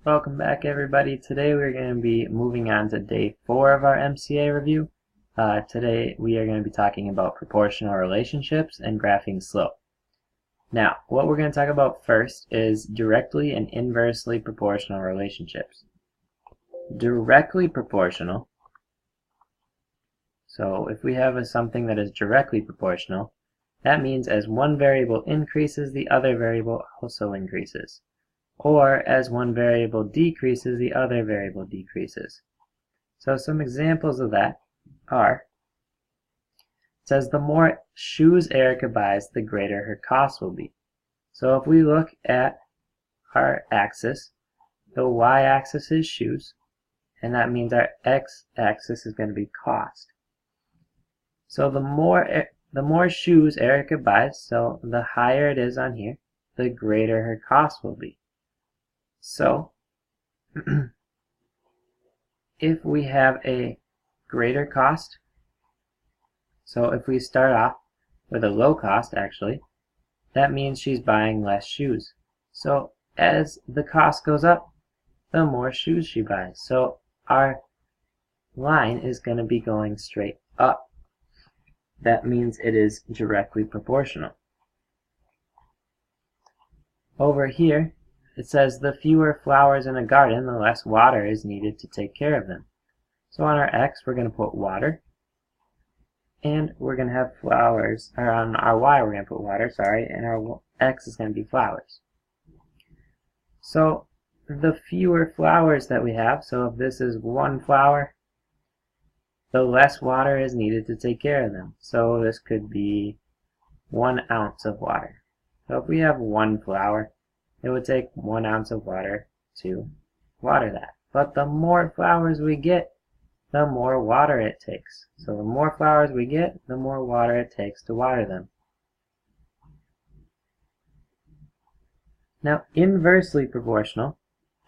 Welcome back, everybody. Today we're going to be moving on to day 4 of our MCA review. Today we are going to be talking about proportional relationships and graphing slope. Now, what we're going to talk about first is directly and inversely proportional relationships. Directly proportional. So if we have something that is directly proportional, that means as one variable increases, the other variable also increases. Or as one variable decreases, the other variable decreases. So some examples of that are, it says the more shoes Erica buys, the greater her cost will be. So if we look at our axis, the y-axis is shoes, and that means our x-axis is going to be cost. So the more shoes Erica buys, so the higher it is on here, the greater her cost will be. So, if we have a greater cost, so if we start off with a low cost actually, that means she's buying less shoes. So as the cost goes up, the more shoes she buys. So our line is going to be going straight up. That means it is directly proportional. Over here, it says the fewer flowers in a garden, the less water is needed to take care of them. So on our x, we're going to put water, and we're going to have flowers, or on our y, we're going to put water, sorry, and our x is going to be flowers. So the fewer flowers that we have, so if this is one flower, the less water is needed to take care of them. So this could be 1 ounce of water. So if we have one flower, it would take 1 ounce of water to water that. But the more flowers we get, the more water it takes. So the more flowers we get, the more water it takes to water them. Now, inversely proportional,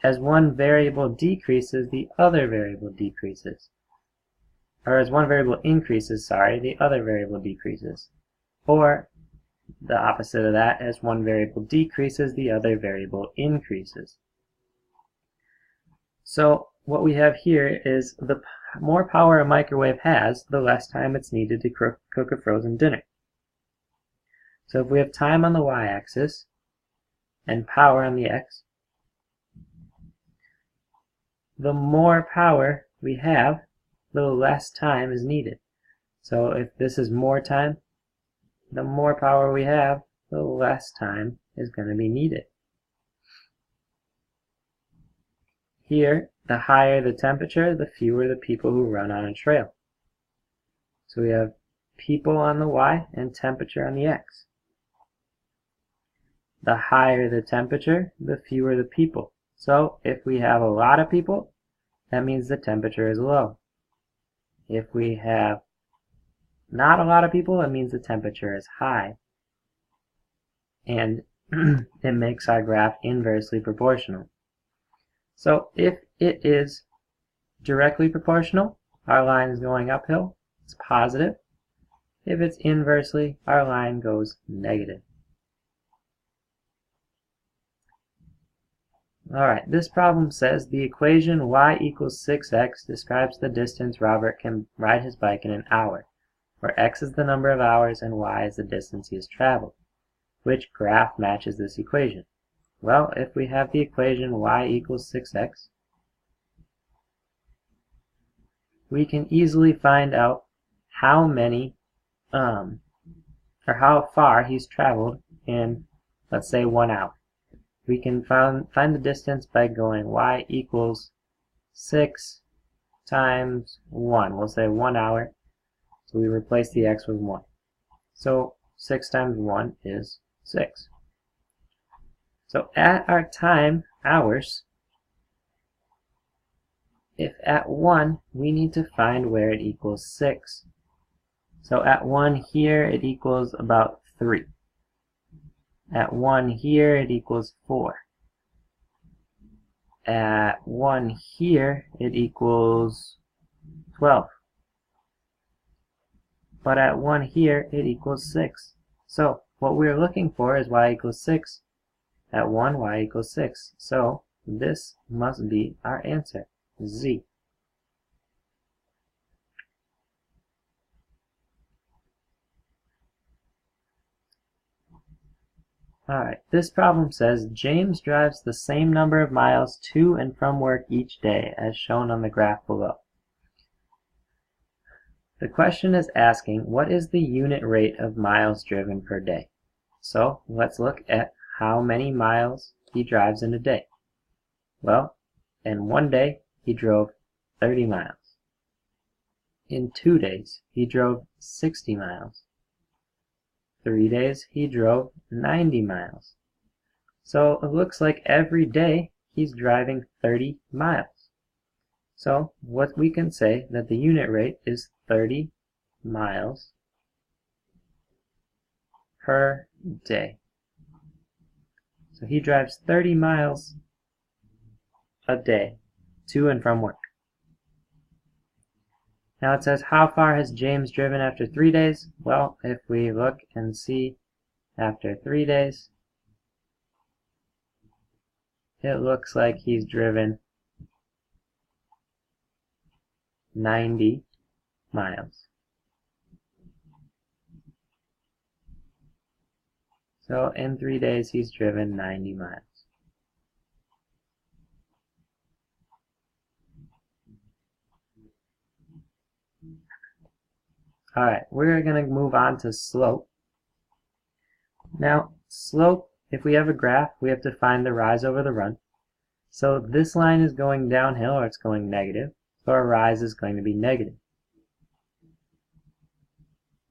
as one variable decreases, the other variable decreases. Or as one variable increases, sorry, the other variable decreases. Or the opposite of that, as one variable decreases, the other variable increases. So what we have here is the more power a microwave has, the less time it's needed to cook a frozen dinner. So if we have time on the y-axis and power on the x, the more power we have, the less time is needed. So if this is more time, the more power we have, the less time is going to be needed. Here, the higher the temperature, the fewer the people who run on a trail. So we have people on the y and temperature on the x. The higher the temperature, the fewer the people. So if we have a lot of people, that means the temperature is low. If we have not a lot of people, it means the temperature is high. And it makes our graph inversely proportional. So if it is directly proportional, our line is going uphill, it's positive. If it's inversely, our line goes negative. Alright, this problem says the equation y equals 6x describes the distance Robert can ride his bike in an hour, where x is the number of hours and y is the distance he has traveled. Which graph matches this equation? Well, if we have the equation y equals 6x, we can easily find out how many, or how far he's traveled in, let's say, 1 hour. We can find the distance by going y equals 6 times 1. We'll say 1 hour. So we replace the x with 1. So 6 times 1 is 6. So at our time, hours, if at 1, we need to find where it equals 6. So at 1 here, it equals about 3. At 1 here, it equals 4. At 1 here, it equals 12. But at 1 here, it equals 6. So what we're looking for is y equals 6. At 1, y equals 6. So This must be our answer, Z. Alright, this problem says James drives the same number of miles to and from work each day as shown on the graph below. The question is asking what is the unit rate of miles driven per day. So let's look at how many miles he drives in a day. Well, in one day he drove 30 miles. In 2 days he drove 60 miles. 3 days he drove 90 miles. So it looks like every day he's driving 30 miles. So what we can say that the unit rate is 30 miles per day. So he drives 30 miles a day to and from work. Now it says, how far has James driven after 3 days? Well, if we look and see after 3 days, it looks like he's driven 90 miles. So in 3 days he's driven 90 miles. Alright, we're going to move on to slope. Now, slope, if we have a graph, we have to find the rise over the run. So this line is going downhill, or it's going negative, so our rise is going to be negative.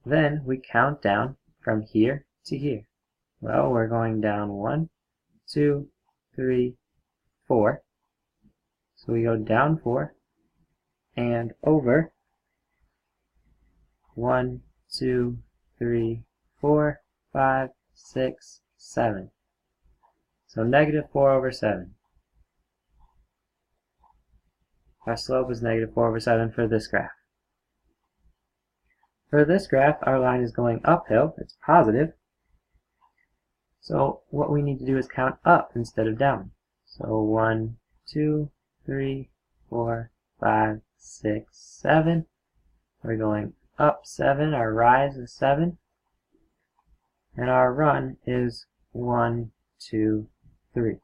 Then we count down from here to here. Well, we're going down 1, 2, 3, 4. So we go down 4 and over 1, 2, 3, 4, 5, 6, 7. So negative 4 over 7. Our slope is negative 4 over 7 for this graph. For this graph, our line is going uphill. It's positive. So what we need to do is count up instead of down. So 1, 2, 3, 4, 5, 6, 7. We're going up 7. Our rise is 7. And our run is 1, 2, 3.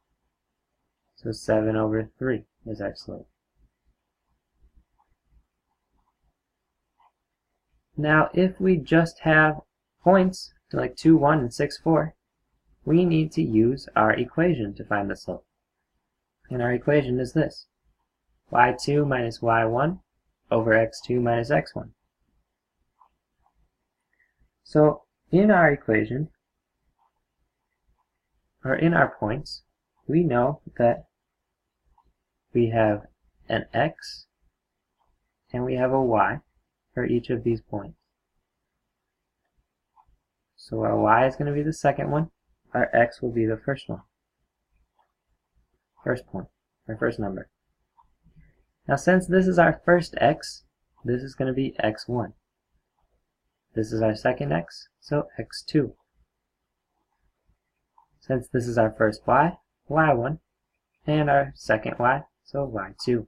So 7 over 3 is our slope. Now, if we just have points, like 2, 1, and 6, 4, we need to use our equation to find the slope. And our equation is this: y2 minus y1 over x2 minus x1. So in our equation, or in our points, we know that we have an x and we have a y for each of these points. So our y is going to be the second one, our x will be the first one. First point, our first number. Now since this is our first x, this is going to be x1. This is our second x, so x2. Since this is our first y, y1, and our second y, so y2.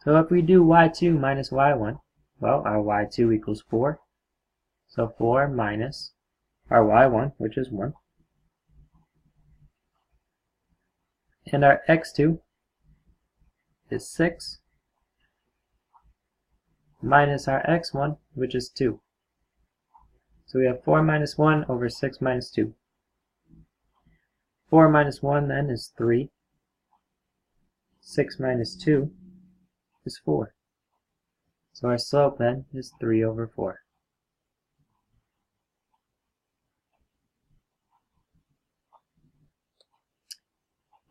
So if we do y2 minus y1, well, our y2 equals 4. So 4 minus our y1, which is 1. And our x2 is 6 minus our x1, which is 2. So we have 4 minus 1 over 6 minus 2. 4 minus 1 then is 3. 6 minus 2 is 4. So our slope then is 3 over 4.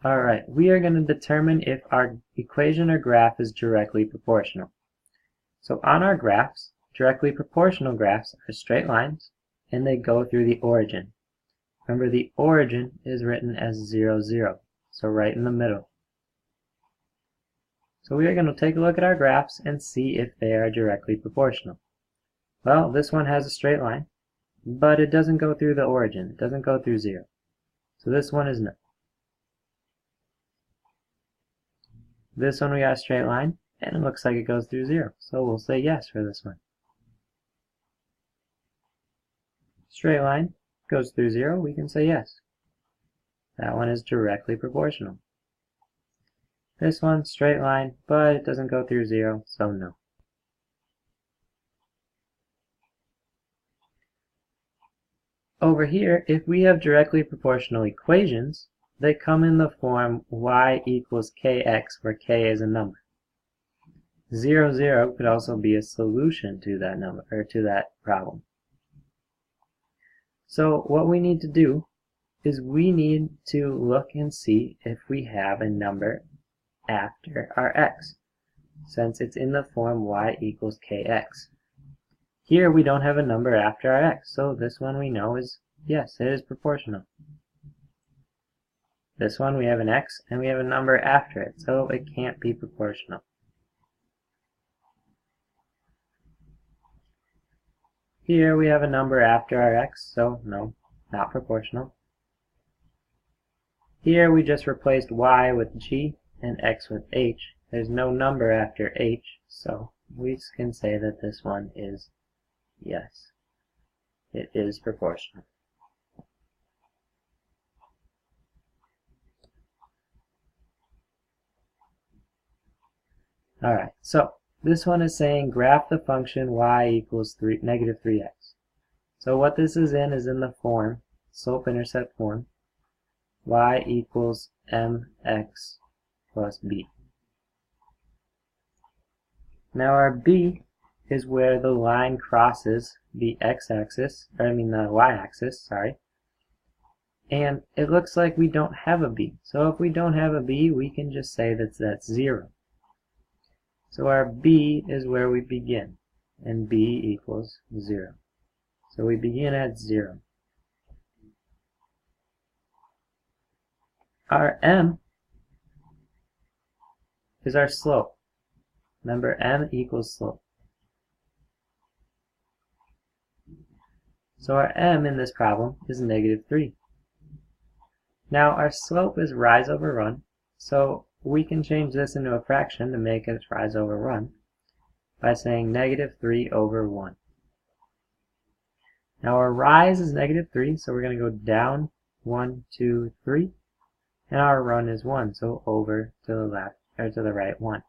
Alright, we are going to determine if our equation or graph is directly proportional. So on our graphs, directly proportional graphs are straight lines, and they go through the origin. Remember, the origin is written as 0, 0, so right in the middle. So we are going to take a look at our graphs and see if they are directly proportional. Well, this one has a straight line, but it doesn't go through the origin. It doesn't go through 0. So this one is no. This one we got a straight line, and it looks like it goes through 0, so we'll say yes for this one. Straight line goes through 0, we can say yes. That one is directly proportional. This one, straight line, but it doesn't go through 0, so no. Over here, if we have directly proportional equations, they come in the form y equals kx, where k is a number. 0, 0 could also be a solution to that number, or to that problem. So what we need to do is we need to look and see if we have a number after our x, since it's in the form y equals kx. Here we don't have a number after our x, so this one we know is, yes, it is proportional. This one we have an x and we have a number after it, so it can't be proportional. Here we have a number after our x, so no, not proportional. Here we just replaced y with g and x with h. There's no number after h, so we can say that this one is yes. It is proportional. Alright, so this one is saying graph the function y equals negative 3x. So what this is in the form, slope-intercept form, y equals mx plus b. Now our b is where the line crosses the x-axis, or the y-axis, sorry. And it looks like we don't have a b. So if we don't have a b, we can just say that that's 0. So our b is where we begin, and b equals 0. So we begin at 0. Our m is our slope. Remember, m equals slope. So our m in this problem is negative 3. Now our slope is rise over run, so we can change this into a fraction to make it rise over run by saying negative 3 over 1. Now our rise is negative 3, so we're going to go down 1, 2, 3, and our run is 1, so over to the left, or to the right 1.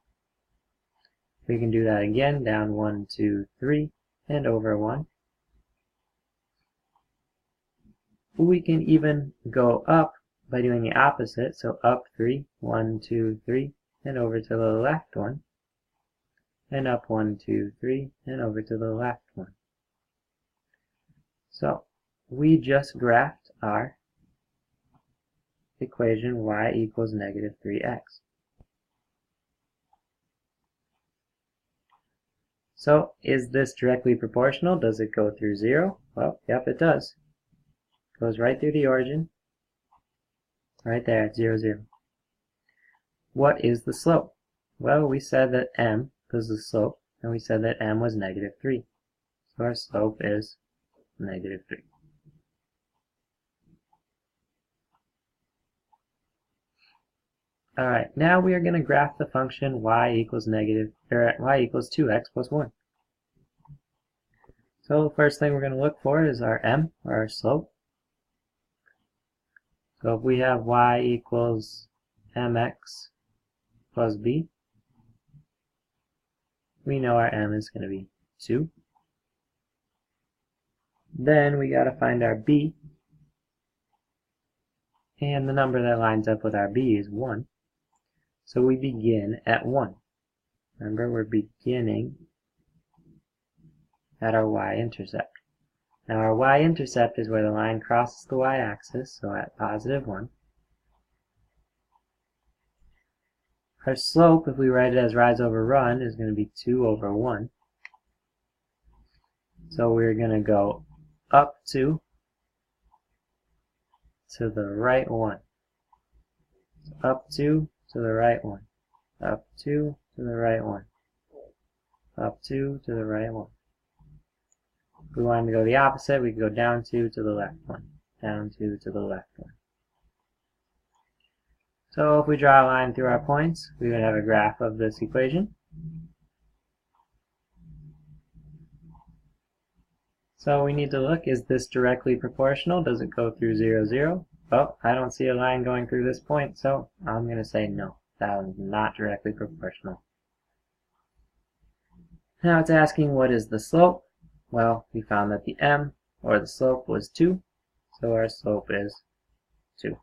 We can do that again, down 1, 2, 3, and over 1. We can even go up by doing the opposite, so up 3, 1, 2, 3, and over to the left 1, and up 1, 2, 3, and over to the left 1. So we just graphed our equation y equals negative 3x. So is this directly proportional? Does it go through 0? Well, yep, it does. Goes right through the origin, right there at 0, 0. What is the slope? Well, we said that m was the slope, and we said that m was negative 3. So our slope is negative 3. Alright, now we are going to graph the function y equals 2x plus 1. So the first thing we're going to look for is our m, or our slope. So if we have y equals mx plus b, we know our m is going to be 2. Then we got to find our b, and the number that lines up with our b is 1. So we begin at 1. Remember, we're beginning at our y-intercept. Now our y-intercept is where the line crosses the y-axis, so at positive 1. Our slope, if we write it as rise over run, is going to be 2 over 1. So we're going to go up 2 to the right 1. Up 2 to the right 1. Up 2 to the right 1. Up 2 to the right 1. If we wanted to go the opposite, we could go down 2 to the left 1. Down 2 to the left 1. So if we draw a line through our points, we would have a graph of this equation. So we need to look, is this directly proportional? Does it go through 0, 0? Oh, I don't see a line going through this point, so I'm going to say no. That one's not directly proportional. Now it's asking what is the slope? Well, we found that the m, or the slope, was 2, so our slope is 2.